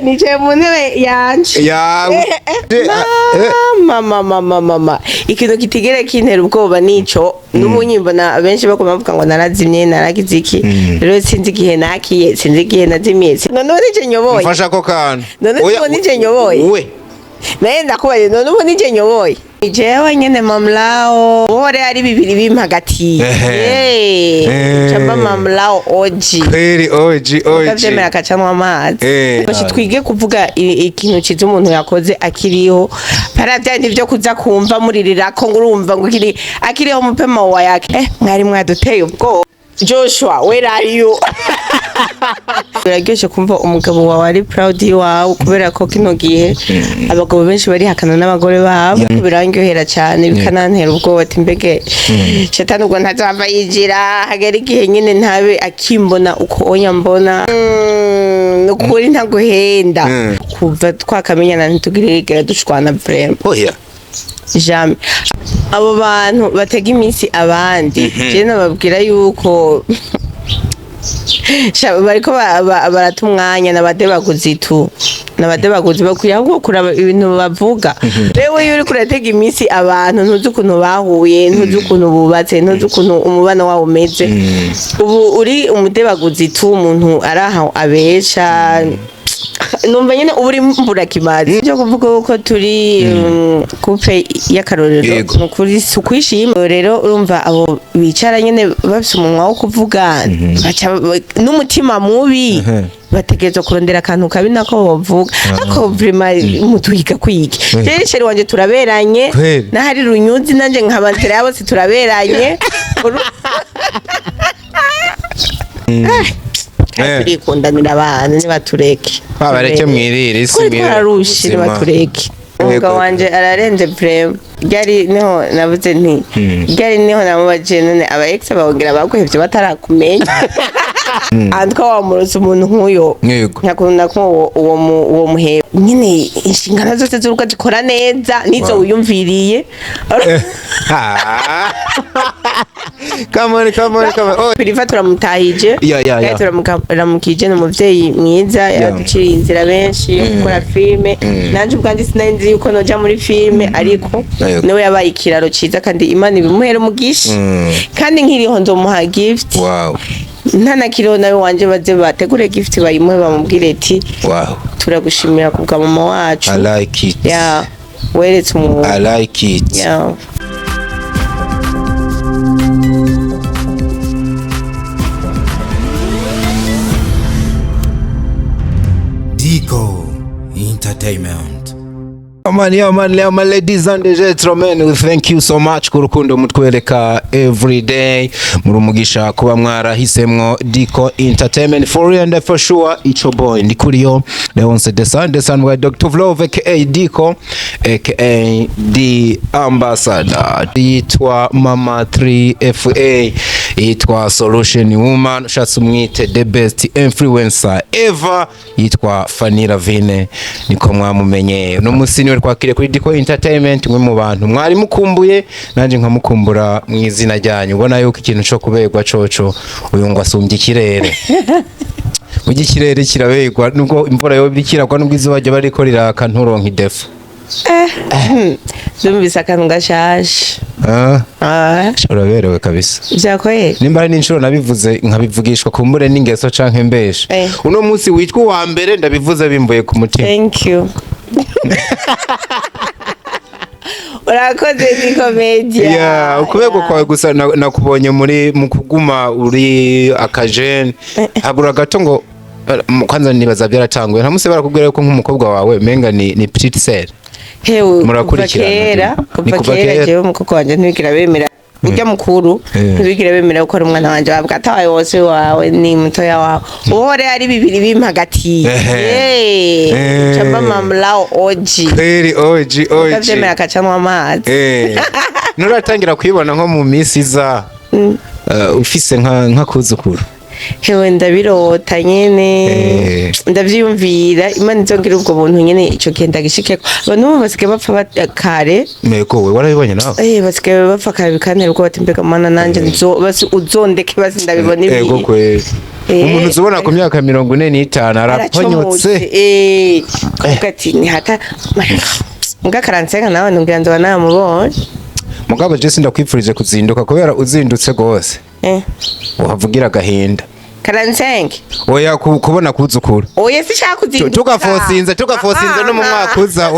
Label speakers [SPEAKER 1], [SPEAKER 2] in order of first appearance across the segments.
[SPEAKER 1] nicaye mu ntebe yanje mama ikintu kitigere kintera ubwoba nico n'umunyimbo benshi bakoma bavuga ngo narazimye naragize iki rero sinzi igihe nakiye sinzi igihe nazimiye none nije nyoboye
[SPEAKER 2] mfasha ko kana
[SPEAKER 1] none nije nyoboye we naye ndakubaye none nije nyoboye jewe nyene mamlao bore ari bibiri bimpagati chamba mamlao oji
[SPEAKER 2] kweri oji
[SPEAKER 1] kavyemera kacamwa amazi bashi twige kuvuga ikintu kiza umuntu yakoze akiriho paravyandi byo kuza kumva muririra ko ngurumva ngo akiriho mupema wa yake mwari mwaduteye ubwo Joshua where are you Urageshe kumva umugabo wawe ari proud yawe kubera ko kino gihe abagabo benshi bari hakana n'abagore babo birangyohera cyane bikanantera ubwo bati mbege shetani ubwo ntazava yijira hagera igihe nyine ntabe akimbona uko onya mbona nukuri ntaguhenda kuva twakamenyana ntitugirigera dushwana vraiment
[SPEAKER 2] oya
[SPEAKER 1] jamais abo bantu batega iminsi abandi je nababwira yuko bariko baratumwanya nabadebaguzi bakwiye ahubwo kuraba ibintu bavuga rewe yuri kuratega iminsi abantu ntuzi ukuntu bahuye ntuzi ukuntu bubatse ntuzi ukuntu umubano wabo umeze ubu uri umudebaguzi umuntu araha abesha numva nyene uburi mbura kimazi cyo kuvuga uko turi couple y'akarorero nukuri sukwishima rero urumva abo bicara nyene bafise umunwa wo kuvuga n'umutima mubi bategerezwa kurondera akantu kabi nako bavuga ako vraiment mutuhiga kwiki je sheri wanje turaberanye nahari runyuzi nanje nkabantera yabo turaberanye turikundanira abantu nibatureke
[SPEAKER 2] babareke mwirire isi
[SPEAKER 1] mwirire twararushe nibatureke umugabo wanje ararenze vraiment ryari niho navuze nti ryari niho namubaje none aba ex bawongera baguhevye batarakumenya andwa wamurose umuntu nkuyo nyakunda ko uwo muhe nyine inshingano zose z'urugo zikora neza nizo wiyumviriye
[SPEAKER 2] come on
[SPEAKER 1] Piriva turamutahije turamukije n'umuvyeyi mwiza yaduciriye inzira benshi gukora filme nanje ubwandi sinenzi yuko noja muri filme ariko niwe yabaye ikiraro ciza kandi Imana ibimuhera umugisha kandi nkiriho nzomuha gift ntanakiriho nawe wanje baze bategure gift bayimuhe bamubwire ati turagushimira kubwa mama wacu
[SPEAKER 2] I like it
[SPEAKER 1] weretse umuntu
[SPEAKER 2] I like it
[SPEAKER 3] Diko Entertainment.
[SPEAKER 2] Man, ladies and gentlemen, we thank you so much kurukundo mutwereka every day murumugisha kuba mwarahisemwo Diko Entertainment for real and for sure. It's your boy Ndikuriyo Leonce the son by Dr. Vlove aka Diko aka the ambassador. Itwa Mama 3FA, itwa Solution Woman, ushatse umwite the best influencer ever, itwa Fanny Ravine niko mwamumenye. No musini twakire kuri Diko Entertainment mwe mu bantu mwari mukumbuye nanje nkamukumbura mu izina ryanyu. Ubona yuko ikintu cyo kuberwa coco uyu ngo asumbye ikirere ujye ikirere kiraberwa nubwo imvura yo bikiragwa nubwo izuba ryo bariko riraka nturonka idefu
[SPEAKER 1] Dumvisa akantu gashaje
[SPEAKER 2] uraberewe kabisa
[SPEAKER 1] byakoye
[SPEAKER 2] nimba ari n'inshuro nabivuze nkabivugishwa kumbure n'ingeso canke mbesha uno munsi witwa wa mbere ndabivuze bimbuye ku mutima.
[SPEAKER 1] Thank you urakoze ni comedian
[SPEAKER 2] ukubego kwawe gusa nakubonye muri mu kuguma uri akajene habura gato ngo kwanza nibaza byaratanguye ntamuse barakubwira ko nk'umukobwa wawe menga ni petite sœur
[SPEAKER 1] hewe murakurikirana kuva kera jewe umukobwa wanje ntibigira bemera ujya mukuru ntibigira bemera uko ari umwana wanje bavuga atawaye wose wawe ni mutoya wawe uhore ari bibiri bimpagati chamba mamlao oji
[SPEAKER 2] kweri oji
[SPEAKER 1] kavyemera kacamwa amazi
[SPEAKER 2] nuratangira kwibona nko mu minsi za ufise nka kuzukuru
[SPEAKER 1] hewe ndabirota nyene ndavyiyumvira Imana izongira ubwo buntu nyene ico kenda gishikeko abantu bo basigaye bapfa kare
[SPEAKER 2] meko we warabibonye nawe
[SPEAKER 1] basigaye bapfa kare bikantera ubwo bati mbega mana nanje basi uzondeke basi ndabibona ibi
[SPEAKER 2] yego kwe umuntu uzobona ku myaka 45 araponyotse
[SPEAKER 1] kuvuga ati ni hata mbwa 45 nawe ngira ndoba namubonye
[SPEAKER 2] mugabo je sindakwipfurije kuzinduka kubera uzindutse gose uhavugira agahinda
[SPEAKER 1] 45
[SPEAKER 2] oya kubona kuzukura
[SPEAKER 1] oya sishaka kuzinduka
[SPEAKER 2] tugafosinze no mu mwaka uza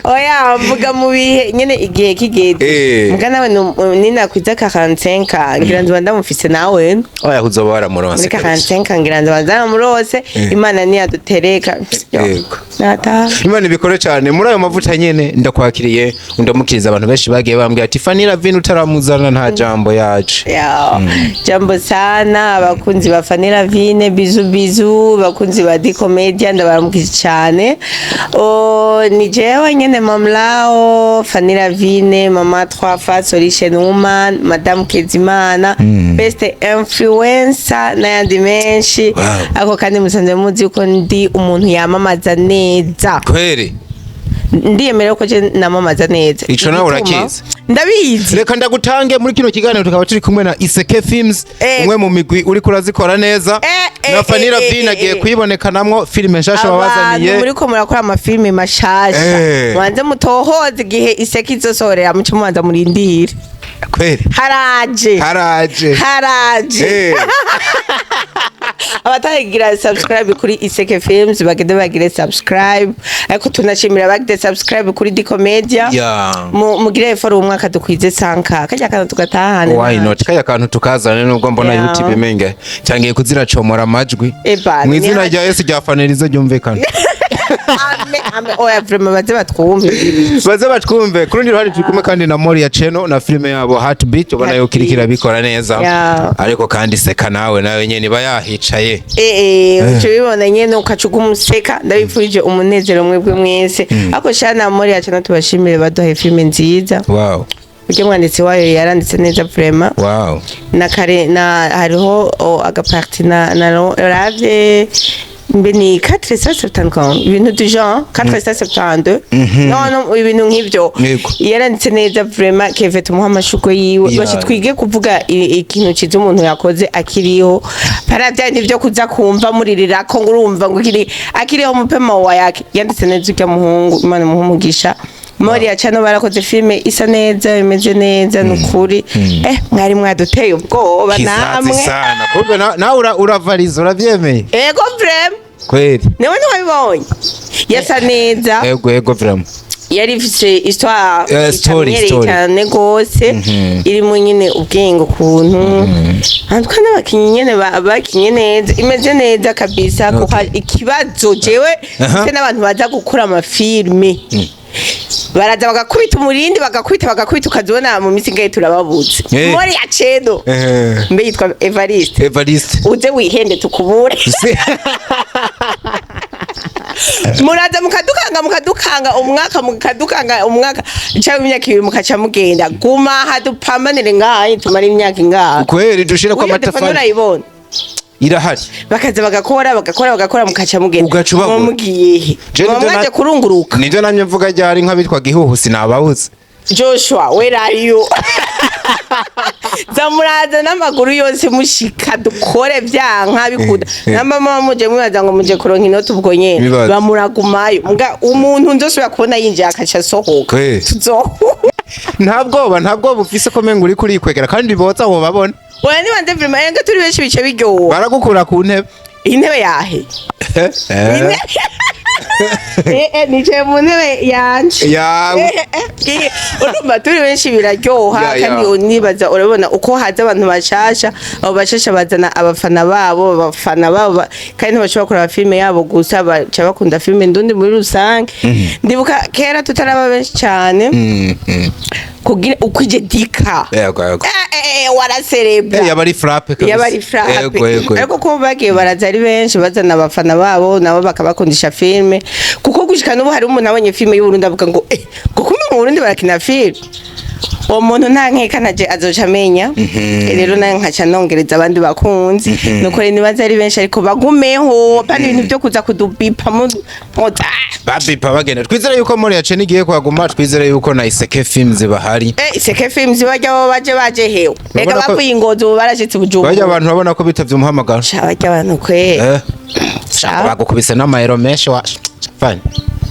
[SPEAKER 1] oya mvuga mu bihe nyene igihe kigeze mbwa nawe nina kwiza 45 ngira ndoba ndamufise nawe
[SPEAKER 2] oya kuzoba waramuronse
[SPEAKER 1] 45 ngira ndoba ndamurose Imana ni yadutereka nata
[SPEAKER 2] Imana ibikore cyane muri ayo mavuta nyene ndakwakiriye undamukiriza abantu benshi bagiye bambwira ati Fanny Lavine utaramuzana nta jambo yaje
[SPEAKER 1] jambo sana abakunzi ba Fanny Lavine bizu bakunzi ba Di Commedia ndabaramukije cyane ni jewe nyene mamlao Fanny Lavine mama 3 fois solution woman madame Kezimana best influencer n'ayandi menshi ako kandi musanze muzi ko ndi umuntu yamamaza neza
[SPEAKER 2] kweri
[SPEAKER 1] ndiyemerera ko je namamaza neza
[SPEAKER 2] ico nawe urakiza
[SPEAKER 1] ndabizi
[SPEAKER 2] reka ndagutange muri kino kiganiro tukaba turi kumwe na Iseke Films umwe mu migwi uri kurazikora neza na Fanny Lavine agiye kuyibonekanamwo filime nshasha wabazaniye
[SPEAKER 1] muri ko murakora amafilime mashasha mwanze mutohoze igihe Iseke izosorera muco mubanza murindire
[SPEAKER 2] kweri haraje
[SPEAKER 1] abatagira subscribe kuri Iseke Films bagende bagire subscribe ariko tunashimira bagide subscribe kuri Di Commedia mugire follow umwaka dukwize sanka kajya kantu tugatahana
[SPEAKER 2] why not kajya kantu tukazana nubwo mbona YouTube menge cyangiye kuzira comora amajwi mu izina rya Yesu rya Fanny rizojyumvikana
[SPEAKER 1] oya vraiment baze
[SPEAKER 2] batwumve kurundi ruhari turi kandi na Moria Channel na filime yabo Heartbeat ubona yo kirikira bikora neza ariko kandi Seka nawe nyene bayahicaye
[SPEAKER 1] uco bibona nyene ukacuga umuseka ndabifurije umunezero mwebwe mwese ako shana Moria Channel tubashimire baduhe filime nziza Uje mwanditsi wayo yaranditse neza vraiment na kare na hariho agaparti na ravye Mbeni 472 ibintu du genre 472 no ibintu nk'ivyo yaranditse neza vraiment Kevin tumuha amashuko yiwe bashi twige kuvuga ikintu kiza umuntu yakoze akiriho paravya nivyo kuza kumva muririra ko ngurumva ngo akiriho mupema wa yake yanditse neza ujya muhungu Imana muhumugisha Moria Channel barakoze filime isa neza imeze neza nukuri mwari mwaduteye ubwoba namwe
[SPEAKER 2] sana kumbe nawe uravariza uravyemeye
[SPEAKER 1] ego vrem
[SPEAKER 2] kweli
[SPEAKER 1] newe ntiwabibonye yasa neza
[SPEAKER 2] ego vrem
[SPEAKER 1] yari ifise histoire
[SPEAKER 2] story
[SPEAKER 1] cyane gose irimo nyine ubwenge ukuntu handwa n'abakinyi nyene bakinye neza imeze neza kabisa ko ikibazo jewe se n'abantu baza gukora amafilme baraza bagakubita umurindi bagakubita ukazibona mu misi ngaye turababuze Moria Channel mbe yitwa Evariste uze wihende tukubure muraza mukadukanga umwaka cyangwa imyaka 2 mukaca mugenda guma hadupambanire ngaye tumara imyaka ingaha
[SPEAKER 2] kweri dushira kwa matafari
[SPEAKER 1] urayibona
[SPEAKER 2] irahari
[SPEAKER 1] bakaza bagakora mukaca mugenda mugiye mwaje kurunguruka
[SPEAKER 2] nivyo namye mvuga ryari nk'abitwa gihuhu sinababuze
[SPEAKER 1] Joshua where are you zamuraza n'amaguru yose mushika dukore byanka bikuda na mama muje mwibaza ngo muje kuronka inoti ubwo nyene bamuragumayo mbwa umuntu ndosubira kubona yinjiye akaca sohoka
[SPEAKER 2] ntabwo bufise ko menga uri kurikwegera kandi biboza abo babona
[SPEAKER 1] oya nibanze vraiment enga turi benshi bice biryoha
[SPEAKER 2] baragukura ku ntebe
[SPEAKER 1] intebe yahe nicaye mu ntebe yanje urumva turi benshi biraryoha kandi unibaza urabona uko haza abantu bashasha abo bashasha bazana abafana babo kandi ntibashobora kureba filime yabo gusa baca bakunda filime ndundi muri rusange ndibuka kera tutaraba benshi cyane kugira ukije dika waraserebra
[SPEAKER 2] yabari frappe
[SPEAKER 1] ariko ko bagiye baraza ari benshi bazana abafana babo nabo bakabakundisha filime kuko gushika n'ubu hari umuntu abonye filime y'u Burundi avuga ngo kumwe mu Burundi barakina film uwo muntu nta nkeka naje azoca amenya rero nayo nkaca nongereza abandi bakunzi nuko rero nibaza ari benshi ariko bagumeho kandi ibintu byo kuza kudubipa muta
[SPEAKER 2] babipa bagenda twizere yuko muri yace nigiye kwaguma twizere yuko na Iseke Films bahari
[SPEAKER 1] Iseke Films bajya bo baje hewe reka bakuye ingozi ubu barashitse Bujumbura
[SPEAKER 2] bajya abantu babona ko bitavye umuhamagaro
[SPEAKER 1] bajya abantu kwe
[SPEAKER 2] bagukubise n'amahero menshi wa fine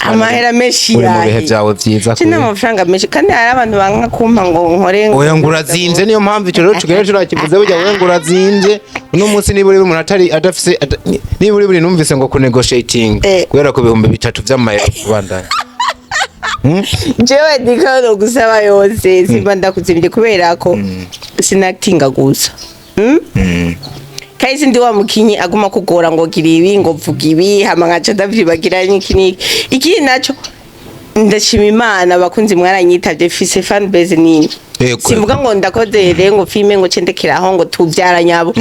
[SPEAKER 1] amahera menshi
[SPEAKER 2] uri mu bihe byawe byiza
[SPEAKER 1] kuri amafaranga menshi kandi hari abantu banka kumpa ngo nkore
[SPEAKER 2] oya ngurazinze niyo mpamvu ico rero tugere turakivuze burya wowe ngurazinze uno munsi niba uri umuntu atari adafise niba uri numvise ngo ku negotiating kubera ko 3,000 vy'amahera kubandanya
[SPEAKER 1] jewe ndikano gusaba yose simba ndakuzimye kubera ko sinactinga gusa Kaisi ndi wa mukinyi aguma kugora ngo gira ibi ngo vuga ibi hama nkaca ndavyibagira n'iki iki naco ndashima Imana bakunzi mwaranyitavye fise fan base nini simvuga ngo ndakoze rero ngo filme ngo cendekeraho ngo tuvyara nyabo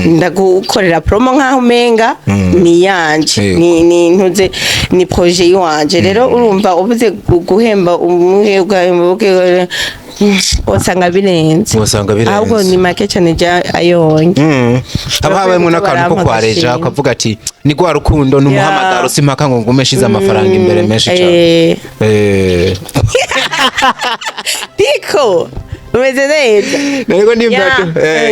[SPEAKER 1] ndagukorera promo nkaho menga ni yanje ni ntuze ni projet yanje rero urumva ubuze guhemba umwe wasanga birenze ahubwo ni make cyane ayonye
[SPEAKER 2] abahabemwe n'akantu ko kwareja ukavuga ati ni gwa rukundo n'umuhamagaro simpaka ngo ngumeshize amafaranga imbere menshi cyane
[SPEAKER 1] Diko umeze neza
[SPEAKER 2] nego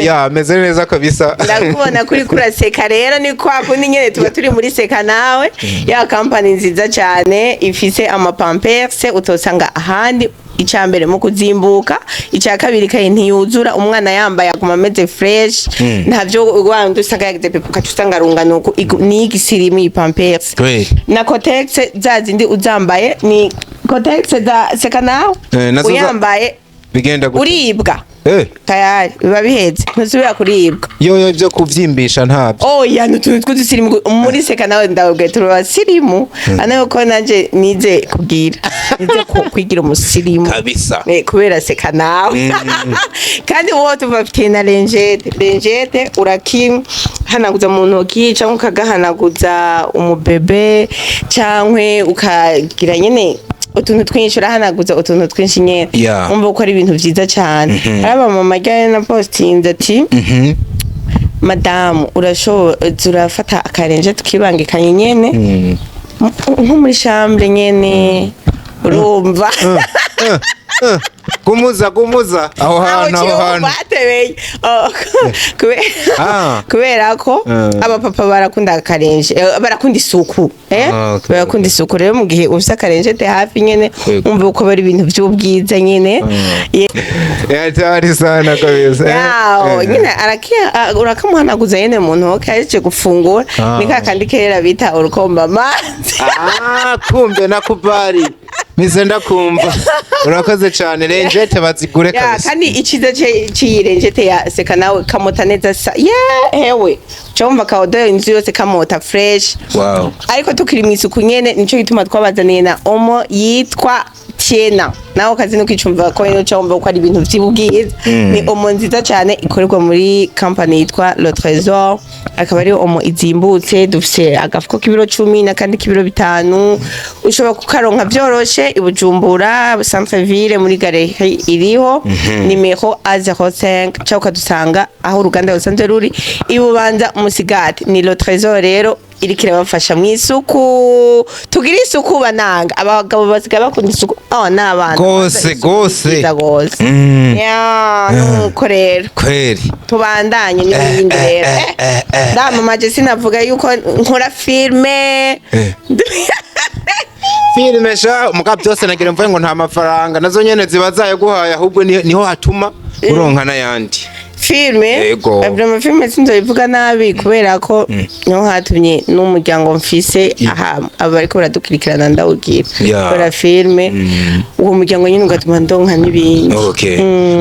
[SPEAKER 2] ya meze neza kabisa
[SPEAKER 1] ndakubona kuri kuraseka rero ni kwa kundi nyene tuba turi muri seka nawe ya company nziza cyane ifise ama pampers utosanga ahandi icambere mu kuzimbuka icya kabiri kaye ntiyuzura umwana yambaye aguma ameze fresh ntavyo rwanda usanga yagize pepuka usanga runganuko ni igisirimu ipampers na Kotex zazindi uzambaye ni Kotex za seka nawe uyambaye
[SPEAKER 2] bigenda gute
[SPEAKER 1] uribwa tayari biba biheze ntuzubira kuribwa
[SPEAKER 2] yo ibyo kuvyimbisha ntabyo
[SPEAKER 1] oya n'utuntu tw'udusirimu muri seka nawe ndabwe turabasirimu anayo ko nanje nize kubwira nize kwigira umusirimu
[SPEAKER 2] kabisa
[SPEAKER 1] kubera seka nawe kandi wowe tubafitiye na lengete urakihanaguza mu ntoki cyangwa ukagahanaguza umubebe cyangwa ukagira nyene utuntu twinshi urahanaguza utuntu twinshi nyene umva ko ari ibintu vyiza cyane araba mama ajyanye na posting ati madamu urafata akarenje tukibangikanye nyene nko muri chambre nyene urumva
[SPEAKER 2] gumuza aho hantu
[SPEAKER 1] batebeye kubera ko abapapa barakunda akarenje barakunda isuku barakunda isuku rero mu gihe ufite akarenje te hafi nyene umva uko bari ibintu by'ubwiza nyene
[SPEAKER 2] yatari sana kabisa
[SPEAKER 1] nyene urakamuhanaguza nyene mu ntoke aje gufungura nika kandi kera bita urukomba amazi
[SPEAKER 2] kumbe nakubari mize ndakumva urakoze cyane renjete bazigure kabisa
[SPEAKER 1] kandi ikiza cy'irenjete ya seka nawe kamota neza hewe cyumva kaodo inzu yose kamota fresh ariko tukiri mu isuku nyene nico gituma twabazaniye na omo yitwa Tiena naho kazi no kwicumva ko ino cyumva uko ari ibintu by'ubwiza ni omo nziza cyane ikorerwa muri company yitwa Le Trésor akaba ari omo izimbutse dufise agafuko k'ibiro 10 na kandi k'ibiro 5 ushobora kukaronka byoroshe ibujumbura Centreville muri gare iriho nimero A05 cyangwa dusanga aho uruganda rusanzwe ruri ibubanza umusigati ni Le Trésor rero irikira bafasha mu isuku tugira isuku bananga abagabo basiga bakunda isuku n'abana
[SPEAKER 2] gose
[SPEAKER 1] nuko rero
[SPEAKER 2] kweri
[SPEAKER 1] tubandanye n'ibindi rero ndamamaje sinavuga yuko nkora filme
[SPEAKER 2] filme sha muga byose nagira mvuye ngo nta mafaranga nazo nyene zibazaye guhaya ahubwo niho hatuma uronka n'ayandi
[SPEAKER 1] filme abyo filme sinzoyivuga nabi kubera ko no hatumye n'umuryango mfise aha abariko baradukurikirana ndawugira kubera filme uwo muryango nyine ugatuma ndonka n'ibindi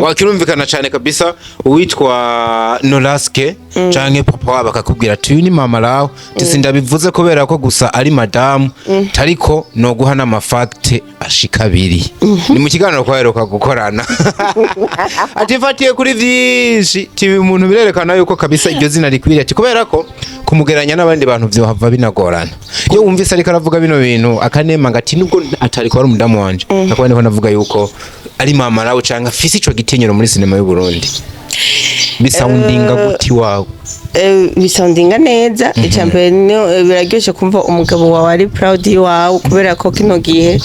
[SPEAKER 2] wakirumvikana cyane kabisa uwitwa Nolaske canke papa wabo akakubwira ati uyu ni mama rawe sindabivuze kubera ko gusa ari madamu tariko no guha n'amafakte ashika abiri ni mu kiganiro kwaheruka gukorana atifatiye kuri vyinshi tibi umuntu birerekana yuko kabisa iryo zina rikwiriye ati kubera ko kumugeranya n'abandi bantu vyohava binagorana iyo wumvise ariko aravuga bino bintu akanema ngati nubwo atari ko ari umudamu wanje nakubone ko navuga yuko ari mama rawe canke afise ico gitinyiro muri sinema y'u Burundi bisoundinga guti wawe
[SPEAKER 1] bisoundinga neza icyambere biraryoshe kumva umugabo wawe ari proud wawe kubera ko kino gihe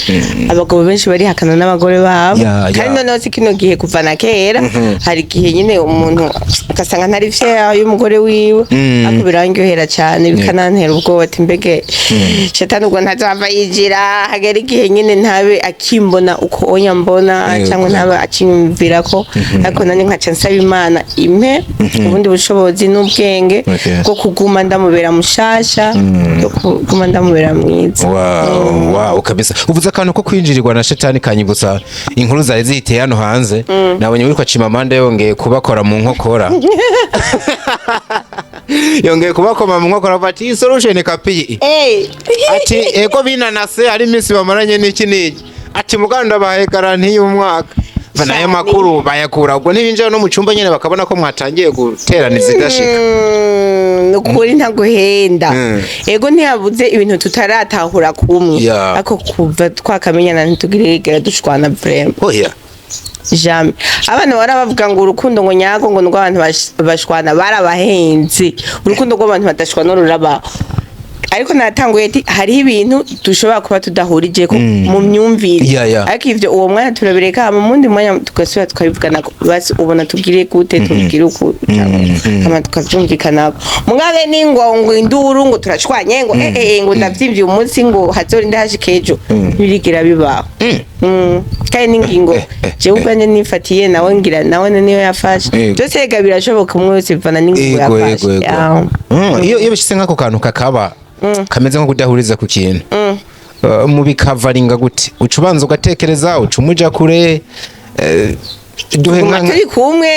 [SPEAKER 1] abagabo benshi bari hakana n'abagore babo kandi noneho si kino gihe kuva na kera hari igihe nyine umuntu ugasanga ntari fier y'umugore wiwe ariko birangyohera cyane bikanantera ubwoba ati mbege shetani ubwo ntazava yijira hagera igihe nyine ntabe akimbona uko onya mbona cyangwa ntabe akinyumvira ko ariko nani nkaca nsaba Imana impe ubundi bushobozi n'ubwenge bwo kuguma ndamubera mushasha bwo kuguma ndamubera mwiza.
[SPEAKER 2] Wow kabisa uvuze akantu ko kwinjirirwa na shetani kanyibutsa inkuru zari ziteye hano hanze nabonye witwa Chimamanda yongeye kubakora mu nkokora yongeye kubakoma mu nkokora bati solution kapi ati ego binanase ari misi bamaranye n'iki n'iki ati muganda bahe garanti y'umwaka banaye makuru bayakura ubwo nibinjira no mu cyumba nyene bakabona ko mwatangiye guteraniza igashika
[SPEAKER 1] nukuri ntaguhenda ego ntiyabuze ibintu tutaratahura kumwe ako kuva twakamenyana ntitugirigera dushwana vraiment jamais abana barabavuga ngo urukundo ngo nyago ngo ndw'abantu bashwana barabahenze urukundo rw'abantu badashwana ruraba ariko natanguye ati hari ibintu dushobora kuba tudahurije ko mu myumvire ariko ivyo uwo mwanya turabireka mu mundi mwanya tugasubira tukabivugana basi ubona tugire gute tugire uko kama tukavyumvikana mugabe ningo induru ngo turashwanye ngo ngo ndavyimvye umunsi ngo hazorinda hashikejo birigira bibaho kandi n'ingingo jewe ubwanje nifatiye nawe ngira nawe niyo yafashe byose rega birashoboka umwe wese bivana n'ingingo yafashe
[SPEAKER 2] iyo bishitse nk'ako kantu kakaba kameze nko kudahuriza ku kintu mu bikavaringa gute ucubanza ugatekereza ucumuja kure
[SPEAKER 1] duhe nka turi kumwe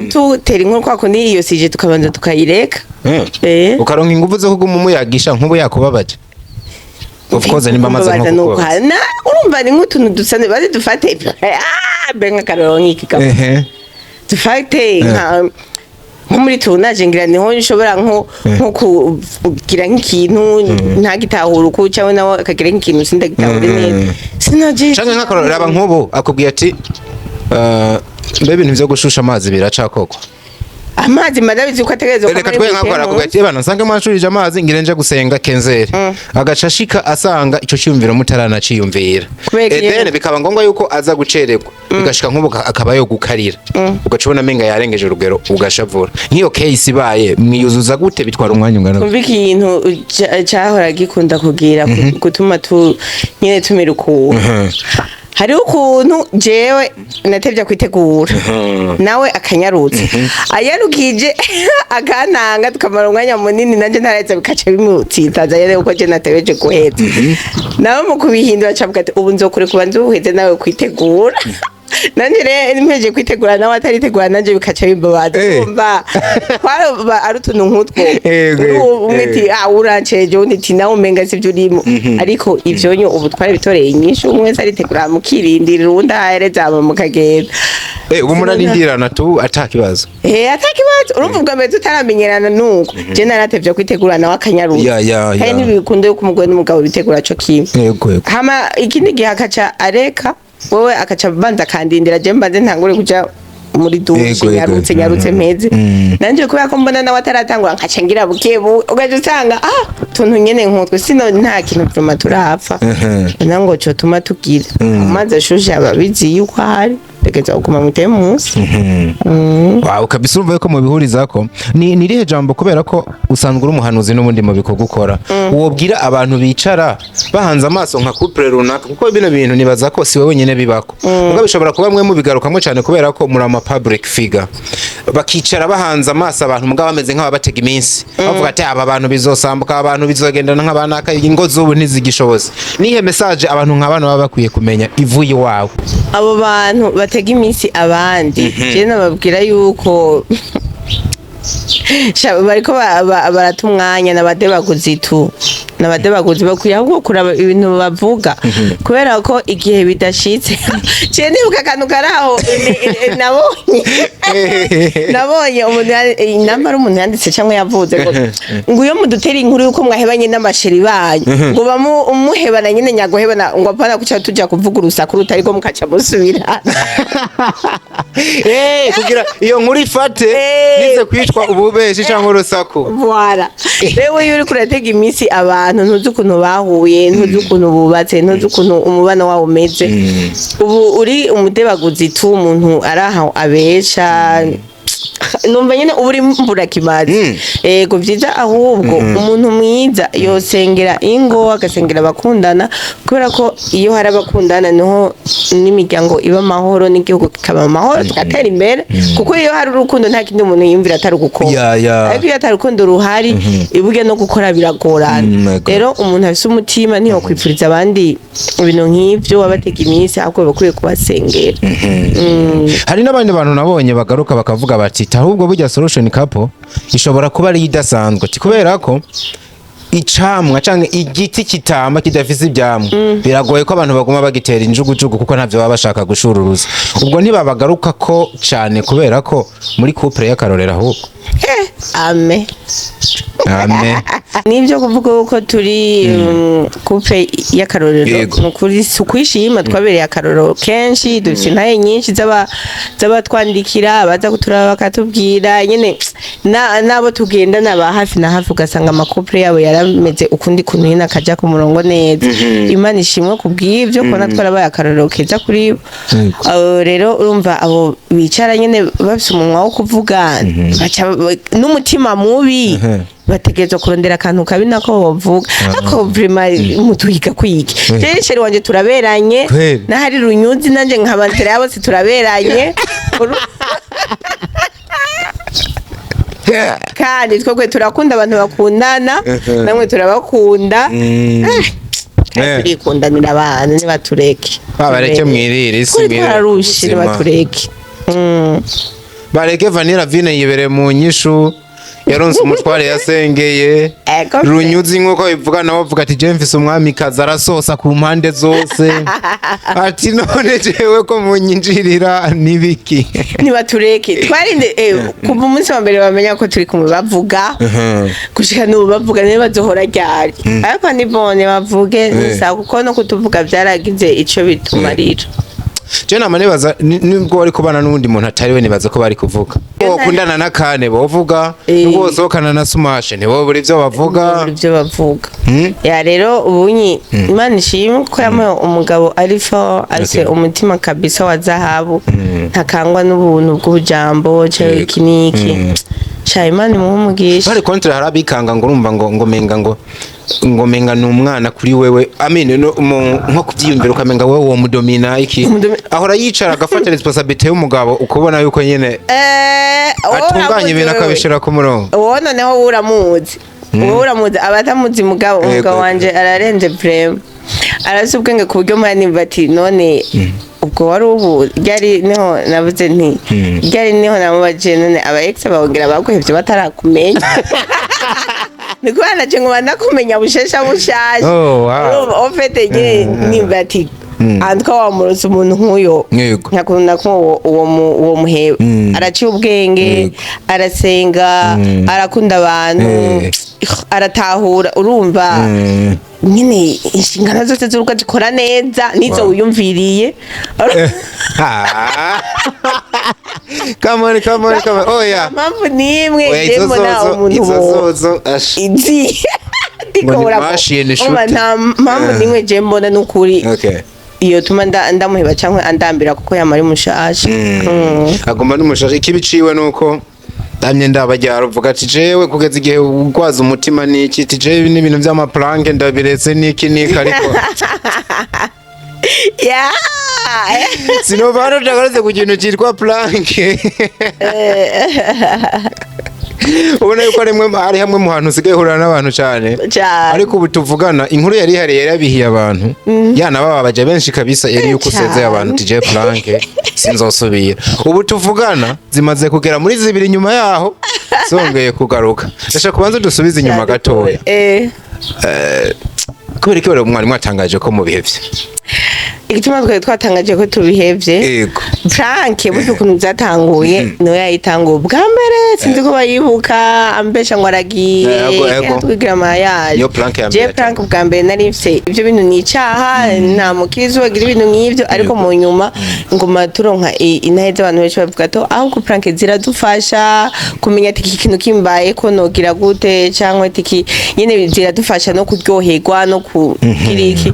[SPEAKER 1] tutera inkuru kwa kundi iyo sije tukabanza tukayireka
[SPEAKER 2] ukaronka ingufu zo kuguma umuyagisha nk'ubu yakubabaje of course ni mamaze nko
[SPEAKER 1] kuko urumva ni nk'utuntu dusane bazi dufate benga karonki kikaba dufate nko muri tunaje ngira niho nshobora nko kugira nk'ikintu ntagitahura uko cyangwa nawe akagira nk'ikintu sindagitahura neza sinaje
[SPEAKER 2] canke nk'akaraba nk'ubu akubwiye ati mbe ibintu byo gushusha amazi biracakoko
[SPEAKER 1] amazi madabizi uko ategerezwa
[SPEAKER 2] reka twe nkakora kugati bana nsanga mashurije amazi ngirenje gusenga kenzeri agacashika asanga ico cyumviro mutarana ciyumvira then bikaba ngombwa yuko aza gucererwa bigashika nk'ubu akaba yo gukarira ugacubona menga yarengeje urugero ugashavura nk'iyo case ibaye mwiyuzuza gute bitwara umwanya ungana
[SPEAKER 1] kumva ikintu cyahora gikunda kugira gutuma nyene tumira ukuntu hari ukuntu jewe natevya kwitegura nawe akanyarutse ayarukije akananga tukamara umwanya munini nanje ntaretse bikaca bimutsintaza yere uko je natebeje guheza nawe mu kubihindura cavuga ati ubu nzokure kubanza ubuheze nawe kwitegura nanje rero impeje kwitegura nawe ataritegura nanje bikaca bimbabaza kumva kwaba arutuntu nkutwo umwiti uranceje undi nawe umenga sivyo urimo ariko ivyo nyo ubu twari bitoreye inyishu umwe aritegura mukirindira undi ahereza mu kagenda
[SPEAKER 2] ubu murarindirana tu atakibazo
[SPEAKER 1] atakibazo urumva bwa mbere tutaramenyerana nuko je naratevye kwitegura nawe akanyaruka kandi nibikundo yo kumugwe n'umugabo bitegura cyo kimwe hama ikindi gihe akaca areka wowe akaca banza kandindira je mbanze ntangure kuja muri dushe nyarutse meze nanje kubera ko mbona nawe ataratangura nkaca ngira bukebu ugaje usanga tuntu nyene nkutwe sino nta kintu vyuma turapfa nango cyo tuma tugira amazi ashushe ababizi yuko hari tegeza ukuma mutemusi
[SPEAKER 2] wow kabisa urumva ko mu bihurizako ni rihe jambo kubera ko usanzwe uri umuhanuzi n'ubundi mu biko gukora wobwira abantu bicara bahanze amaso nka couple runaka kuko bino bintu nibaza ko si wewe nyene bibako ubwo bishobora kuba mwe mubigarukamwe cyane kubera ko muri ama public figure bakicara bahanze amaso abantu mugabo bameze nk'ababatega iminsi bavuga ati aba bantu bizosambuka abantu bizogendana nk'abanaka ingo zubu ntizigishoboze nihe message abantu nk'abana baba bakwiye kumenya ivuye wawe
[SPEAKER 1] abo bantu batega iminsi abandi je nababwira yuko bariko barata umwanya n'abadebaguzi tu n'abadebaguzi bakwiye ahubwo kuraba ibintu bavuga kubera ko igihe bidashitse ciye nibuka akantu karaho nabonye umuntu inamba ari umuntu yanditse cyangwa yavuze ngo iyo mudutera inkuru yuko mwahebanye n'amasheri banyu ngo bamuhebana nyine nyagohebana ngo apana kuca tuja kuvuga urusaku rutariko mukaca musubira
[SPEAKER 2] kugira iyo nkuru ifate nize kwitwa ububeshi cyangwa urusaku.
[SPEAKER 1] Voilà. Rewe iyo uri kuratega iminsi abantu ntuzi ukuntu bahuye ntuzi ukuntu bubatse ntuzi ukuntu umubano wabo umeze ubu uri umudebaguzi tu umuntu araha abesha numva nyene uburi mbura kimazi ego vyiza ahubwo umuntu mwiza yosengera ingo agasengera abakundana kubera ko iyo hari abakundana niho n'imiryango iba amahoro n'igihugu kikaba amahoro tugatera imbere kuko iyo hari urukundo nta kindi umuntu yumvira atari gukora ariko iyo atari urukundo ruhari ibuge no gukora biragorana rero umuntu afise umutima ntiyo kwipfuriza abandi ibintu nk'ivyo wabatega iminsi ahubwo bakwiye kubasengera.
[SPEAKER 2] Hari n'abandi bantu nabonye bagaruka bakavuga bati ahubwo burya solution couple ishobora kuba ari idasanzwe kubera ko icamwa canke igiti kitama kidafise ibyamwa biragoye ko abantu baguma bagitera injugujugu kuko ntavyo baba bashaka gushururuza ubwo ntibabagaruka ko cyane kubera ko muri couple y'akarorero ahubwo
[SPEAKER 1] ame nibyo kuvuga uko turi couple y'akarorero nukuri sukwishima twabereye akarorero kenshi dufite ntaye nyinshi z'abatwandikira baza kuturaba bakatubwira nyene nabo tugenda naba hafi na hafi ugasanga amakouple yabo yarameze ukundi kuntu nyine akaja ku murongo neza Imana ishimwe kubw'ivyo ko natwarabaye akarorero keza kuri rero urumva abo bicara nyene bafise umunwa wo kuvuga n'umutima mubi bategerezwa kurondera akantu kabi nako bavuga ako vraiment mutuhiga kwiki je sheri wanje turaberanye nahari runyuzi nanje nkabantera yabo si turaberanye kandi twebwe turakunda abantu bakundana namwe turabakunda turikundanira abantu nibatureke
[SPEAKER 2] babareke mwirire isi
[SPEAKER 1] mwirire batureke
[SPEAKER 2] bareke Vanilla Vine yibere mu nyishu yaronse umutware yasengeye runyuzi nkuko bivuga nawe avuga ati je mfise umwami kaza arasosa ku mpande zose ati none jewe ko munyinjirira nibiki
[SPEAKER 1] nibatureke twarinde kuva umunsi wa mbere bamenya ko turi kumwe bavuga gushika n'ubu bavuga niba bazohora ryari ariko nibone bavuge nisa kuko no kutuvuga byaragize ico bitumarira
[SPEAKER 2] je nama nibaza nibwo wari kubana n'undi muntu atari we nibaza ko bari kuvuga okundana nakane bovuga nubwo sokana na Sumashe nibo buri byo bavuga ya rero ubunyi Imana ishimwe ko yamuye umugabo arifo ase umutima kabisa wa zahabu ntakangwa n'ubuntu bw'ubujambo cyo kiniki Imana muhumugisha bari kontra harabikanga ngo urumva ngo menga n'umwana kuri wewe amene nko kubyiyumvira ukamenga wewe uwo mudomina iki ahora yicara agafata responsibility y'umugabo ukubona yuko nyene atunganye ibintu akabishira ku murongo
[SPEAKER 1] wowe noneho uramuzi abatamuzi umugabo wanje ararenze prem arasi ubwenge ku buryo mwana bati none ubwo wari ubu ryari niho navuze nti ryari niho namubaje none aba ex bawongera baguhevye batarakumenya niko naje ngo banakumenya bushesha bushaje ofete je nibati andika wa murozi umuntu nkuyo nyakunda ko uwo muhebe araciye ubwenge arasenga arakunda abantu aratahura urumva nyine inshingano zose z'urugo zikora neza nizo wiyumviriye
[SPEAKER 2] come on oya
[SPEAKER 1] mpamvu nimwe demo na umuntu izi ndikora nta mpamvu nimwe je mbona n'ukuri iyo tuma ndamuheba cyangwa andambira kuko yamari mushasha
[SPEAKER 2] agomba n'umushasha ikibiciwe nuko damye ndabajyara uvuga ati jewe kugeza igihe ugwaza umutima niki ati jewe n'ibintu by'amaplanke ndabiretse niki ariko
[SPEAKER 1] ya
[SPEAKER 2] sinobano ndagareze ku kintu cyitwa planke ubona yuko ari hamwe mu hantu usigaye uhurira n'abantu cyane
[SPEAKER 1] cyane.
[SPEAKER 2] ariko ubu tuvugana inkuru yari ihari yarabihiye abantu yana bababaje benshi kabisa yari yuko usezeye abantu TJ Frank sinzosubira ubu tuvugana zimaze kugera muri zibiri nyuma yaho zongeye kugaruka ndashaka kubanza dusubize inyuma gatoya kubera ko mwari mwatangaje ko mu bihevye
[SPEAKER 1] igituma twari twatangaje ko tubihevye
[SPEAKER 2] yego
[SPEAKER 1] Frank buryo ukuntu byatanguye no yayitanguye bwa mbere sinzi ko bayibuka ambesha ngo aragiye twigira amayaje je Frank bwa mbere nari mfite ibyo bintu ni icaha nta mukizo wagira ibintu nk'ivyo ariko mu nyuma ngoma turonka inaheze abantu benshi bavuga to ahubwo Frank ziradufasha kumenya ati ikintu kimbaye ko nogira gute cyangwa ati nyene ziradufasha no kuryoherwa no kugira iki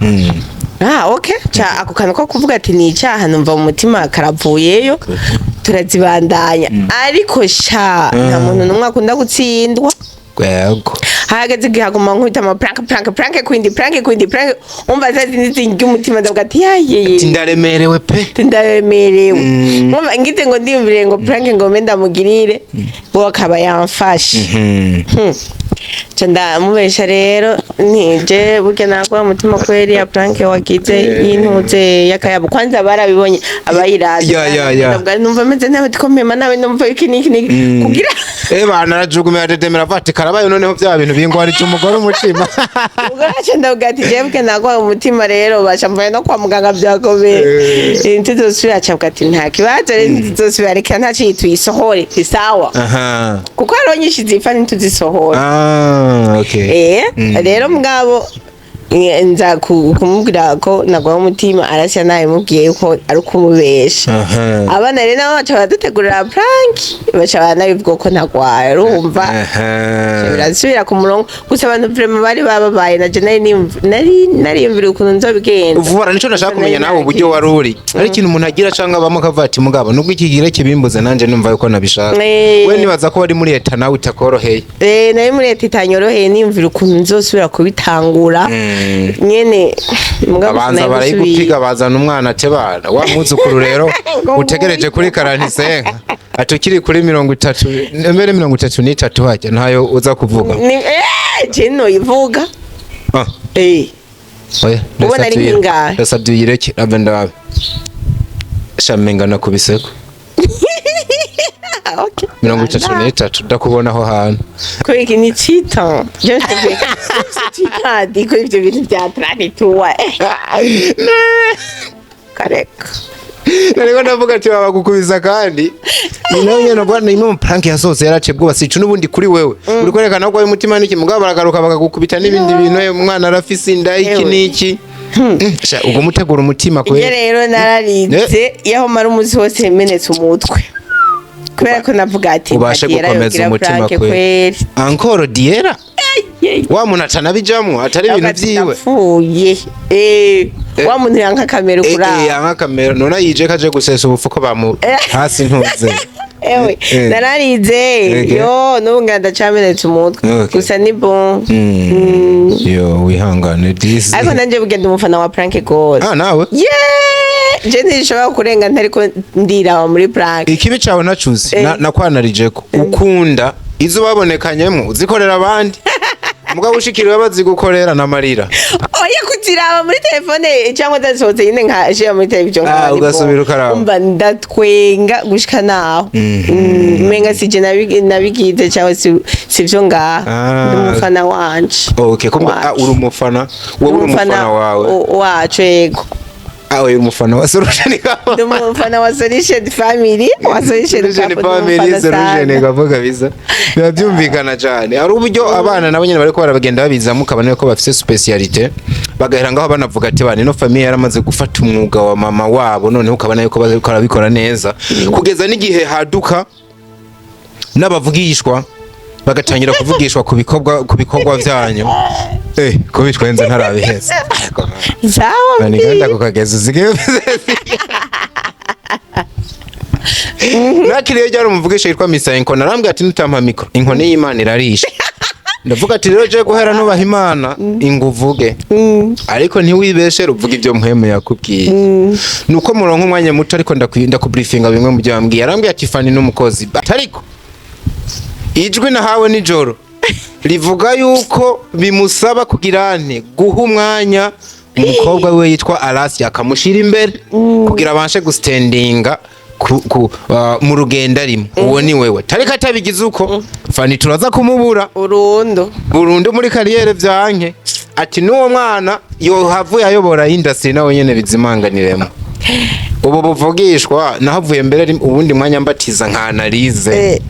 [SPEAKER 1] okay cha ako kantu ko kuvuga ati ni icyaha numva mu mutima karavuyeyo turazibandanya ariko sha nta muntu numwe akunda gutsindwa
[SPEAKER 2] yego
[SPEAKER 1] hageze gihaguma nkubita ama prank kwindi umva zazi umutima ndavuga ati yaye
[SPEAKER 2] tindaremerewe pe
[SPEAKER 1] mwumva ngite ngo ndiyumvire ngo prank ngo menda mugirire bo akaba yamfashe Chanda mubesha rero nije burya nakwa umutima kweri ya prank wagize y'intuze yakayabo kwanza barabibonye abayiraza ndavuga numva meze nawe tikomema nawe numva iki kugira
[SPEAKER 2] bana rajugumira dedemera vati karabaye noneho bya bintu bingo ari cy'umugore umutima
[SPEAKER 1] ubwo ndavuga ati je burya nakwa umutima rero bashamvaye no kwa muganga byakomeye intuzosubira cyabwa ati nta kibazo intuzosubira reka nta cyitu isohore isawa kuko aronyishize ifa ntuzisohora
[SPEAKER 2] okay
[SPEAKER 1] rero mugabo nza kumubwira ko nagwa umutima arashya nawe mubwiye ko ari kumubesha abana rero nabo baca baradutegurira prank baca banabivuga ko nagwaye urumva birasubira ku murongo gusa abantu vraiment bari bababaye na je nariyumvira ukuntu nzobigenda
[SPEAKER 2] uvura nico nashaka kumenya nawe uburyo wari uri ari ikintu umuntu agira canke abamo kavati mugabo nubwo iki gire kibimbuze nanje numva yuko nabishaka we nibaza ko wari muri leta nawe utakoroheye
[SPEAKER 1] nari muri leta itanyoroheye niyumvira ukuntu nzosubira kubitangura nyene
[SPEAKER 2] abanza barayigupiga bazana umwana atebana wa muzukuru rero utegereje kuri karantisenga atukiri kuri 30 mbere 33 hajya ntayo uza kuvuga
[SPEAKER 1] je no ivuga
[SPEAKER 2] oya
[SPEAKER 1] ubona ari nginga
[SPEAKER 2] ndasa duyireke abendawe shamenga nakubiseko
[SPEAKER 1] okay
[SPEAKER 2] 33 ndakubona aho hantu
[SPEAKER 1] ko iki ni cheating je te cheating diko ibyo bintu bya 32 kareka
[SPEAKER 2] nariko ndavuga ati baba gukubiza kandi nawe nyene bwana imwe mu prank yasohotse yaracebwa basicu nubundi kuri wewe uri kwerekana ko umutima niki mugabo baragaruka bakagukubita n'ibindi bintu umwana arafise inda iki niki ubwo mutegura umutima kwe
[SPEAKER 1] rero nararize yaho mara umuzi wose menetse umutwe kubera ko navuga ati
[SPEAKER 2] ubashe gukomeza umutima kwe encore diera wa muntu atanabijamwo atari ibintu byiwe
[SPEAKER 1] fuye wa muntu yanka kamera kura
[SPEAKER 2] yanka kamera none yije kaje gusesa ubufuko bamu hasi ntuze
[SPEAKER 1] ewe nararize yo nubunganda cyamenetse umutwe gusa ni bon
[SPEAKER 2] yo wihangane this
[SPEAKER 1] ariko nanje bugenda umufana wa prank goal
[SPEAKER 2] nawe
[SPEAKER 1] je ntishobora kurenga ntariko ndirawa muri prank
[SPEAKER 2] ikibi cawe nacuze nakwanarije ko ukunda izo babonekanyemo uzikorera abandi mugabo ushikiriwe bazigukorera namarira
[SPEAKER 1] oya kutiraba muri telefone cyangwa dasohotse nyine nka je muri television
[SPEAKER 2] ugasubira ukaraba
[SPEAKER 1] umva ndatwenga gushika naho menga sije nabigize cyangwa sivyo ngaha ndumufana wanje
[SPEAKER 2] okay kumba uri umufana wowe uri umufana wawe
[SPEAKER 1] wacu yego
[SPEAKER 2] awe umufana wa solution kama
[SPEAKER 1] umufana wa solution family wa solution
[SPEAKER 2] family solution kavuga biza biba byumvikana cyane ari uburyo abana nabo nyine bariko barabagenda babiza mukabane ko bafite speciality bagahera ngaho banavuga ati bane no family yaramaze gufata umwuga wa mama wabo none ukabana yuko bazikora bikora neza kugeza n'igihe haduka n'abavugishwa bagatangira kuvugishwa ku bikorwa byanyu ko bitwenze ntarabiheza
[SPEAKER 1] zawo
[SPEAKER 2] bani ganda kukageza uzigiye nakiriye cyari umuvugisha yitwa Misayenko narambwe ati nutampa mikro inkoni y'Imana irarisha ndavuga ati rero je guhera nubaha Imana inguvuge ariko ntiwibeshe ruvuga ibyo muhemu yakubwiye nuko muronka umwanya muto ariko ndakubreefinga bimwe mu byo yambwiye yarambwe ati Fani n'umukozi ariko ijwi nahawe nijoro rivuga yuko bimusaba kugira nte guha umwanya umukobwa we yitwa Alasia akamushira imbere kugira abashe gustandinga mu rugendo arimo. Uwo ni wewe tareka atabigize uko fani turaza kumubura burundu muri kariyere vyanke ati n'uwo mwana yohavuye ayobora industry nawe nyene bizimanganiremo. Ubu buvugishwa nahavuye mbere ubundi mwanya mbatiza nka analize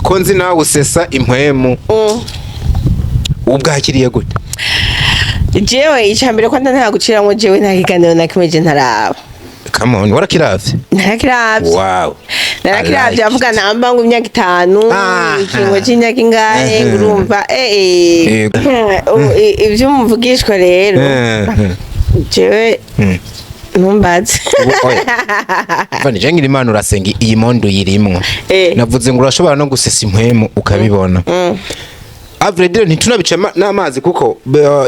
[SPEAKER 2] ko nzi nawe usesa impwemu ubwakiriye gute?
[SPEAKER 1] Jewe icambere ko nta guciramwo jewe nta kiganiro na kimwe je ntaraba.
[SPEAKER 2] Come on, warakiravye?
[SPEAKER 1] Narakiravye.
[SPEAKER 2] Wow.
[SPEAKER 1] Narakiravye avuga namba ngo imyaka 5 ikingo cy'imyaka ingahe urumva ivyo muvugishwa rero jewe ntumbaze.
[SPEAKER 2] Vani jengira Imana urasenga iyi mondo yirimwo. Navuze ngo urashobora no gusesa impwemu ukabibona. Avredire ntitunabice n'amazi kuko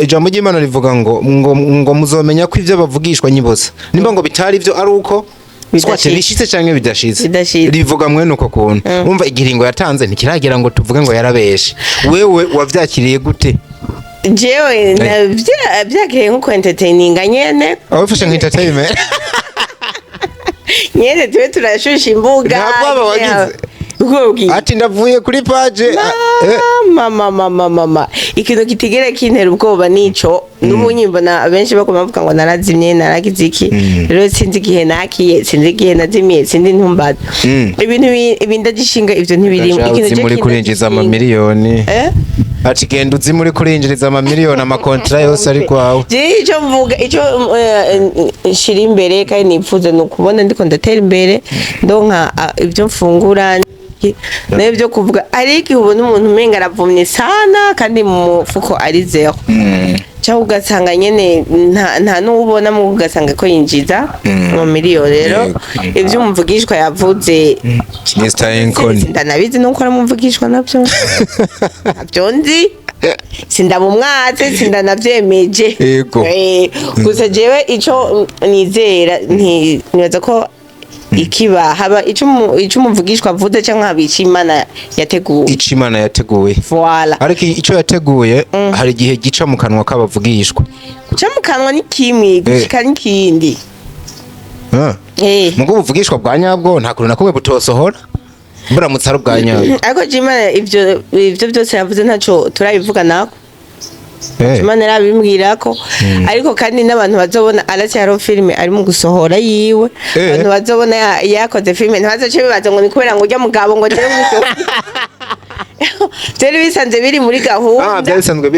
[SPEAKER 2] ijambo ry'Imana rivuga ngo muzomenya ko ivyo bavugishwa nyibosa. Nimba ngo bitari ivyo ari uko swate bishitse canke bidashitse. Rivuga mwene uko kuntu. Umva igiringo yatanze ntikiragira ngo tuvuge ngo yarabeshe. Wewe wavyakiriye gute?
[SPEAKER 1] Jewe byakiriye nko entertaining nyene.
[SPEAKER 2] Awufasha nka entertainment.
[SPEAKER 1] Nyene tuwe turashusha imbuga.
[SPEAKER 2] Ntabwo aba wagize. Ati ndavuye kuri page
[SPEAKER 1] mama ikintu kitigere kintera ubwoba nico n'umunyimbo na benshi bakoma bavuga ngo narazimye narakiziki rero sinzi gihe nakiye sinzi gihe nazimiye sinzi ntumbaza ibintu ibindagishinga ivyo ntibirimo
[SPEAKER 2] ikintu cyo muri kurinjiza ama miliyoni ati genda uzi muri kurinjiriza ama miliyoni amakontra yose ari kwawe
[SPEAKER 1] ico mvuga ico shira imbere kandi nipfuze no kubona ndiko ndatera imbere ndonka ivyo mfungura nayo byo kuvuga ariko ubona umuntu umenga aravumye sana kandi mu mufuko ari zero cyangwa ugasanga nyene nta n'ubona mu ugasanga ko yinjiza mu miliyoni rero ivyo umuvugishwa yavuze
[SPEAKER 2] Mr. Enkoni
[SPEAKER 1] ndanabizi nuko ari umuvugishwa navyo nzi sindabumwatse sindanavyemeje gusa jewe ico nizera nibaza ko ikiba haba ico umuvugishwa avuze cyangwa habica Imana yateguye voilà
[SPEAKER 2] ariko ico yateguye hari gihe gica mu kanwa k'abavugishwa
[SPEAKER 1] guca mu kanwa ni kimwe gushika n'ikindi
[SPEAKER 2] mugo buvugishwa bwa nyabwo nta kuntu nakumwe butosohora buramutse ari bwa nyabwo
[SPEAKER 1] ariko Imana ivyo byose yavuze ntaco turabivuga nako Imana yarabimbwira ko ariko kandi n'abantu bazobona aracyaro filme ari mu gusohora yiwe abantu bazobona yakoze filme ntazace bibaza ngo ni kubera ngo ujya mugabo ngo je mucyo Byari bisanze biri muri gahunda.
[SPEAKER 2] Byari bisanzwe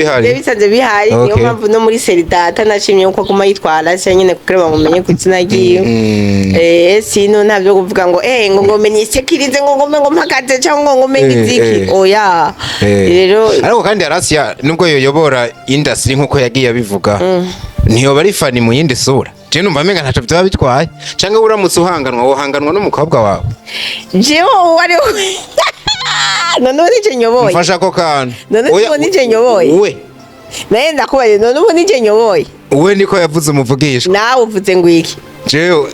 [SPEAKER 1] bihari niyo mpamvu no muri Seridata nashimye uko kuma yitwara nyine kuko bamumenye ku izina giye. Sino ntabyo kuvuga ngo ngo menye sekirize ngo mpakaze cyangwa ngo menye iziki. Oya. Rero
[SPEAKER 2] ariko kandi Arasia nubwo yoyobora industry nkuko yagiye abivuga. Niyo bari fani mu yindi sura. Je numva menga ntaco byaba bitwaye. Canke uramutse uhanganwa n'umukobwa wawe.
[SPEAKER 1] Jewe wari none nije nyoboye
[SPEAKER 2] mfasha ko kana
[SPEAKER 1] none nije nyoboye we naye ndakubaye none nije nyoboye
[SPEAKER 2] we niko yavuze umuvugishwa
[SPEAKER 1] nawe uvuze ngo iki
[SPEAKER 2] jewe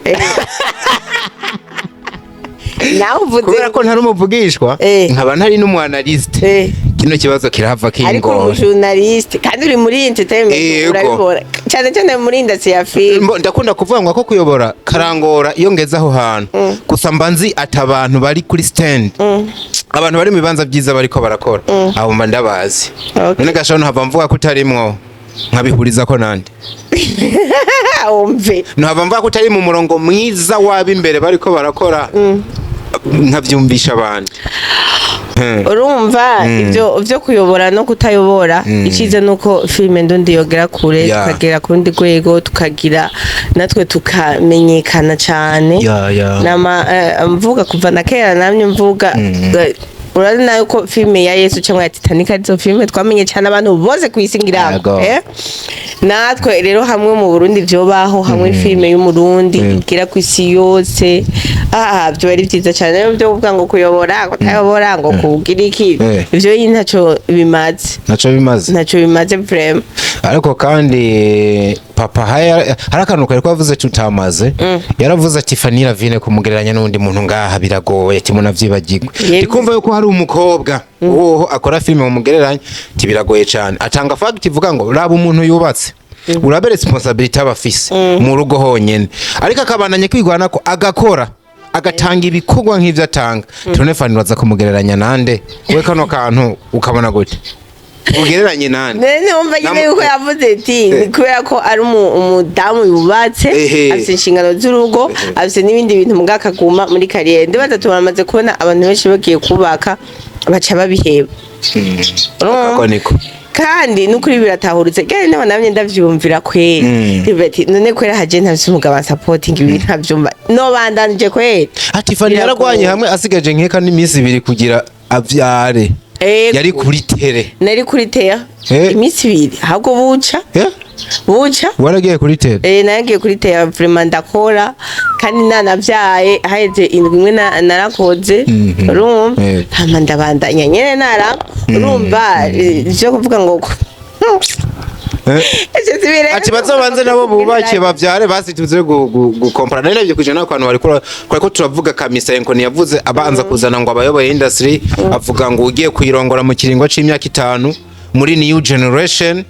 [SPEAKER 1] nawe uvuze
[SPEAKER 2] kubera ko ntari umuvugishwa nkaba ntari n'umuanalyste kino kibazo kirahava kingo
[SPEAKER 1] ariko journaliste kandi uri muri entertainment urabibora cyane cyane muri industry ya film
[SPEAKER 2] ndakunda kuvuga ngo ko kuyobora karangora iyo ngeze aho hantu gusa mbanzi atabantu bari kuri stand abantu bari mu bibanza byiza bariko barakora abo mba ndabazi none gashano hava mvuga ko utarimwo nkabihuriza ko nande
[SPEAKER 1] umve
[SPEAKER 2] hava mvuga ko utari mu murongo mwiza waba imbere bariko barakora nkavyumvisha abantu
[SPEAKER 1] urumva ibyo kuyobora no kutayobora icize nuko filme ndundi yogera kure tukagera ku rundi rwego tukagira natwe tukamenyekana cyane nama mvuga kuva na kera namye mvuga urari nayo ko filme ya Yesu cyangwa ya Titanic arizo filme twamenye cyane abantu bose kwisingira natwe rero hamwe mu Burundi byobaho hamwe filme y'umurundi igira ku isi yose byo ari byiza cyane rero byo kuvuga ngo kuyobora kutayobora ngo kugira iki ivyo ntaco bimaze
[SPEAKER 2] vraiment
[SPEAKER 1] ariko
[SPEAKER 2] kandi papa hari akantu kari kwavuze tutamaze yaravuze ati Fanny Lavine kumugereranya n'undi muntu ngaha biragoye ati munavyibagirwe ndikumva yuko hari umukobwa woho akora filime mu mugereranya ati biragoye cyane atanga fact ivuga ngo raba umuntu yubatse urabe responsibility abafise mu rugo honyene ariko akabananye kwigwana ko agakora agatanga ibikorwa nk'ivyo atanga tone Fanny waza kumugereranya nande we kano kantu ukabona gute ugereranye nande
[SPEAKER 1] nene umva nyine yuko yavuze ati kubera ko ari umudamu yubatse afite inshingano z'urugo afite n'ibindi bintu mugakaguma muri kariyeri ndibaza turamaze kubona abantu benshi bagiye kubaka baca babiheba
[SPEAKER 2] niko
[SPEAKER 1] kandi nukuri biratahuritse kandi nabo namye ndavyumvira kweri ati none kwera haje ntavye umugabo supporting ibi ntavyumva no bandanije kweri
[SPEAKER 2] ati Fanny yaragwanye hamwe asigaje nkeka n'iminsi 2 kugira avyare yari kuri tere
[SPEAKER 1] nari kuri tere iminsi 2 ahubwo buca
[SPEAKER 2] waragiye kuri tere
[SPEAKER 1] nagiye kuri tere vraiment ndakora kandi nanavyaye haheze indwi imwe narakoze urumva hama ndabandanya nyene nara urumva ivyo kuvuga ngo
[SPEAKER 2] ati bazabanze nabo bubake bavyare basi tuze gukompara nari navyo kujana n'abantu bari ko turavuga Kamisenko ntiyavuze abanza kuzana ngo abayoboye industry avuga ngo ugiye kuyirongora mu kiringo c'imyaka 5 muri new generation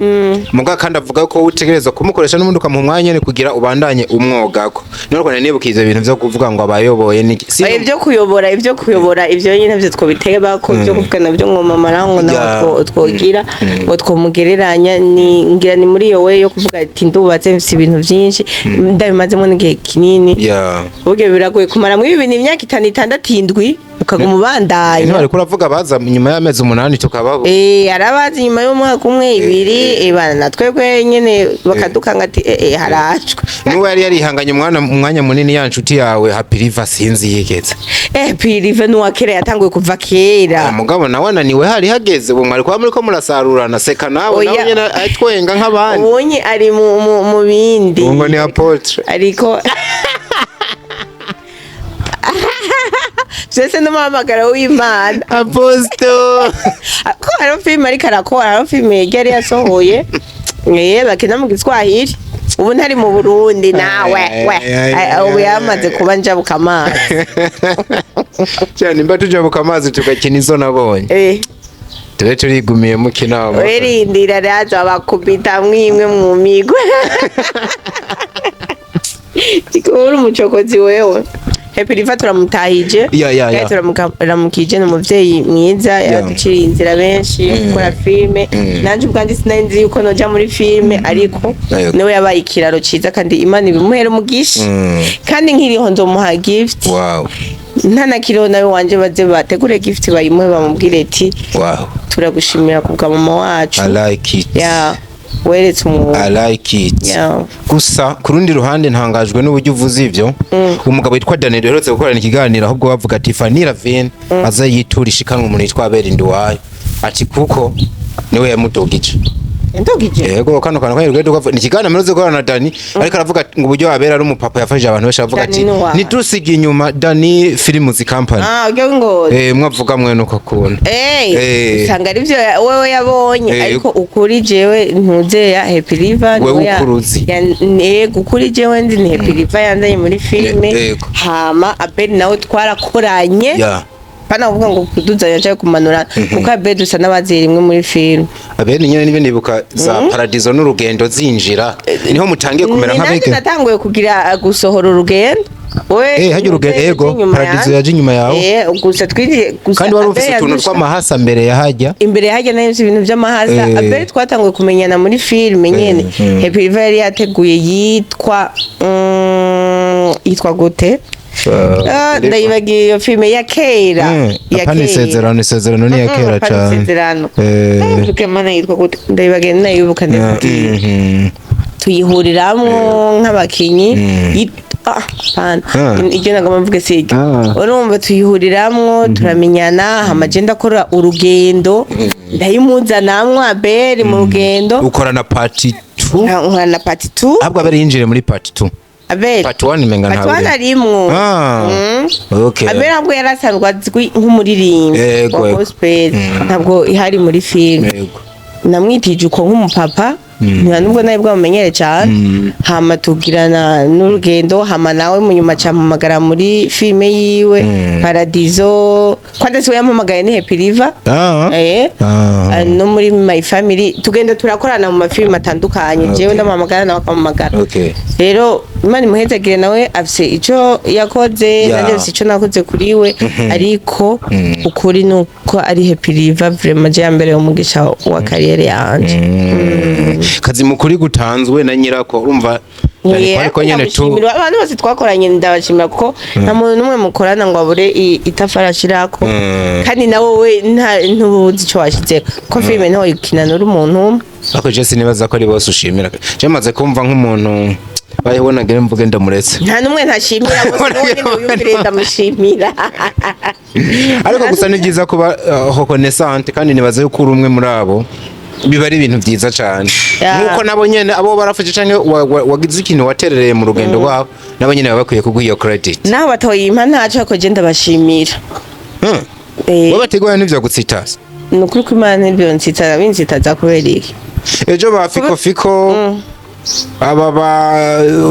[SPEAKER 2] muga kandi avuga ko utegereza kumukoresha n'umuntu ukamuha umwanya ne kugira ubandanye umwogako none ko nibukize ibintu byo kuvuga ngo abayoboye ni
[SPEAKER 1] ibyo kuyobora ibyo nyine navyo twobiteba ko byo kuvuga navyo ngomamara ngo nabo twogira ngo twomugereranya ni ngira ni muri yo we yo kuvuga ati ndubatse mfite ibintu byinshi ndabimazemo n'igihe kinini ubwo biragoye kumara mu ibintu imyaka 5-6 ukaguma ubandanya
[SPEAKER 2] ntari kuravuga baza nyuma y'amezi 8 tukababo
[SPEAKER 1] arabazi nyuma y'umwaka 1-2 bana natwebwe nyene bakadukanga ati haracwe
[SPEAKER 2] niwe yari yarihanganye umwanya munini yanshuti yawe Happy River sinzi yigeze
[SPEAKER 1] Happy River no akere yatanguye kuva kera
[SPEAKER 2] mugabo nawe niwe hari hageze bo mwari kwa muri ko murasarurana seka nawe nyene atwenga nk'abandi
[SPEAKER 1] ubonye ari mu bindi
[SPEAKER 2] ngo ni apotre
[SPEAKER 1] ariko Sese no mamagara w'Imana
[SPEAKER 2] Apostle
[SPEAKER 1] ko hari filime ariko arakora hari filime yari yasohoye bakina mu Giswahili ubu ntari mu Burundi nawe ubu yamaze kuba njabuka amazi
[SPEAKER 2] cyane mba tujabuka amazi tugakina izo nabonye tube turigumiye mu kinama
[SPEAKER 1] werindira raza bakubita mwimwe mu migwe tikuri umucokozi wewe Happy River turamutahije turamukije n'umuvyeyi mwiza yaduciriye inzira benshi gukora filme nanje ubwandi sinanzi yuko noja muri filme ariko niwe yabaye ikiraro ciza kandi Imana ibimuhera umugisha kandi nkiriho nzomuha gift ntanakiriho nawe wanje baze bategure gift bayimuhe bamubwire ati turagushimira kubwa mama wacu
[SPEAKER 2] I like it
[SPEAKER 1] weretse umwuga
[SPEAKER 2] I like it gusa kurundi ruhande ntangajwe n'uburyo uvuze ivyo umugabo witwa Daniel herutse gukorana ikiganiro ahubwo bavuga ati Fanny Lavine aza yiturisha ikanwa umuntu yitwa Abel Nduwayo ati kuko niwe yamudogije yego kano kwirwe dukavuga ni ikiganiro meruze gukorana na Dani ariko aravuga ngo uburyo Abel ari umupapa yafashije abantu benshi avuga ati nitusiga inyuma Dani Films Company
[SPEAKER 1] ubwo ngo
[SPEAKER 2] mwavuga mwe nuko kuntu
[SPEAKER 1] usanga ari byo wewe yabonye ariko ukuri jewe ntuzeya Happy River
[SPEAKER 2] wewe ukuruzi
[SPEAKER 1] ukuri jewe ndi ni Happy River yandaye muri filme hama Abel nawe twarakoranye pana uvuga ngo kuduza yaje kumanura kuko Abel dusa n'abazira imwe muri film
[SPEAKER 2] Abel nyene nibe nibuka za Paradiso n'urugendo zinjira niho mutangiye kumera nk'abege
[SPEAKER 1] natanguye kugira gusohora urugendo
[SPEAKER 2] hajya urugendo yego Paradiso yaje inyuma yawe
[SPEAKER 1] gusa twije
[SPEAKER 2] kandi wari ufite utuntu tw'amahasa mbere yahajya
[SPEAKER 1] nayo ibintu by'amahasa Abel twatanguye kumenyana muri film nyene Happy River yari yateguye yitwa gute ndayibagiye iyo filme ya kera
[SPEAKER 2] isezerano ni ya kera cyane
[SPEAKER 1] mana yitwa gute ndayibagiye nayibuka tuyihuriramwo nk'abakinyi ibyo nagomba mvuge sije urumva tuyihuriramwo turamenyana hamagenda akora urugendo ndayimuzanamwo Abel mu rugendo
[SPEAKER 2] ukora na part 2 ahubwo Abel yinjire muri part 2
[SPEAKER 1] Abel
[SPEAKER 2] part 1 menga ntawe
[SPEAKER 1] part 1 arimwo
[SPEAKER 2] okay
[SPEAKER 1] Abel ntabwo yarasanzwe azwi nk'umuririmbyi wa gospel ntabwo ihari muri film namwitije uko nk'umupapa nta nubwo nawe bwamenyere cyane hama tugirana n'urugendo hama nawe mu nyuma camamagara muri filime yiwe Paradiso kwande siwe yampamagaye ni Happy River no muri My Family tugenda turakorana mu mafilime atandukanye jewe ndamamagara nawe akamamagara rero Imana imuhezagire nawe afise ico yakoze nanje afise ico nakoze kuri we ariko ukuri nuko ari Happy River vraiment je yambere umugisha wa kariyere yanje
[SPEAKER 2] kazi mukuri gutanzwe na nyirako urumva ariko nyene tu
[SPEAKER 1] abantu bose twakoranye ndabashimira ko nta muntu numwe mukorana ngo abure itafara shirako kandi nawe we ntubuzi ico washize ko filime nto ikinanura umuntu
[SPEAKER 2] ako je sinibaza ko ari bose ushimira je maze kumva nk'umuntu bayibona gere mvuge ndamuretse
[SPEAKER 1] nta numwe ntashimira bose n'uyumvire ndamushimira
[SPEAKER 2] ariko gusa ni byiza kuba reconnaissante kandi nibaza yuko uri umwe muri abo biba ari ibintu byiza cyane nkuko nabo nyene abo barafuje cyane wagize ikintu waterereye mu rugendo rwabo nabo nyene bakwiye kuguha iyo credit
[SPEAKER 1] naho batoyimpa ntaco ko je ndabashimira
[SPEAKER 2] babategoya n'ivyo gutsitaza
[SPEAKER 1] nukuri ko Imana n'ibyo nsitara binsitaza kubera iki
[SPEAKER 2] ejo ba fiko aba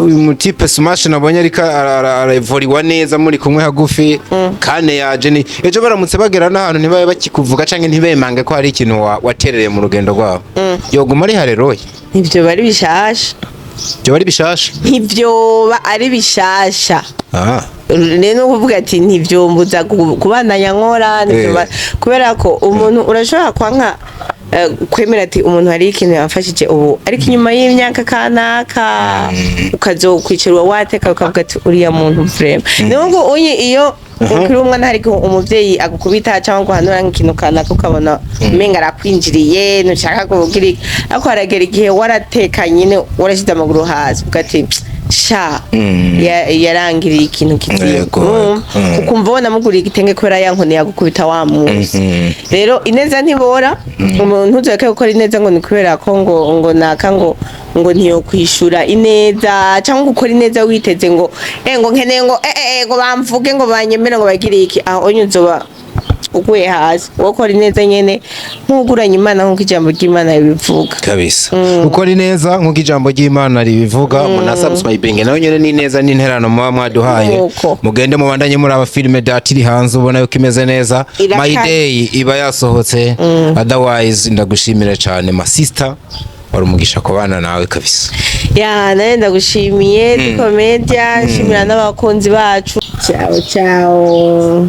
[SPEAKER 2] umutipe smash nabonye ariko arevoriwa neza muri kumwe hagufi kane yaje ni ejo baramutse bagera n'ahantu ntibaye bakikuvuga canke ntibemange ko hari ikintu waterereye mu rugendo rwabo yoguma ari hareroye
[SPEAKER 1] ivyo bari bishasha ivyo ari bishasha rero kuvuga ati ntivyombuza kubandanya nkora kubera ko umuntu urashobora kwanka kwemera ati umuntu hari ikintu yafashije ubu ariko inyuma y'imyaka kanaka ukazokwicara wateka ukavuga ati uriya muntu vraiment nubwo unyi iyo ukiri umwana hari umuvyeyi agukubita cyangwa guhanura nk'ikintu kanaka ukabona umenga arakwinjiriye ntushaka kuvugira ariko haragera igihe warateka nyine warashize amaguru hasi ugati sha yarangiriye ikintu kiziye ukumva ubona muguriye igitenge kubera yankone yagukubita wa munsi rero ineza ntibora umuntu uzake gukora ineza ngo ni kubera ko ngo naka ngo ntiyo kwishura ineza cyangwa gukora ineza witeze ngo ngo nkeneye ngo bamvuge ngo banyemere ngo bagire iki aho onyuzoba uguye hasi ukora ineza nyene nkuguranye Imana nkuko ijambo ry'Imana ribivuga
[SPEAKER 2] kabisa ukora ineza nkuko ijambo ry'Imana ribivuga muna subscribe nayo nyene ni neza n'interano muba mwaduhaye mugende mubandanye muri aba filime datiri hanze ubona yuko imeze neza My Day iba yasohotse otherwise ndagushimira cyane my sister wari umugisha kubana nawe kabisa
[SPEAKER 1] nawe ndagushimiye dukomedia shimira n'abakunzi bacu ciao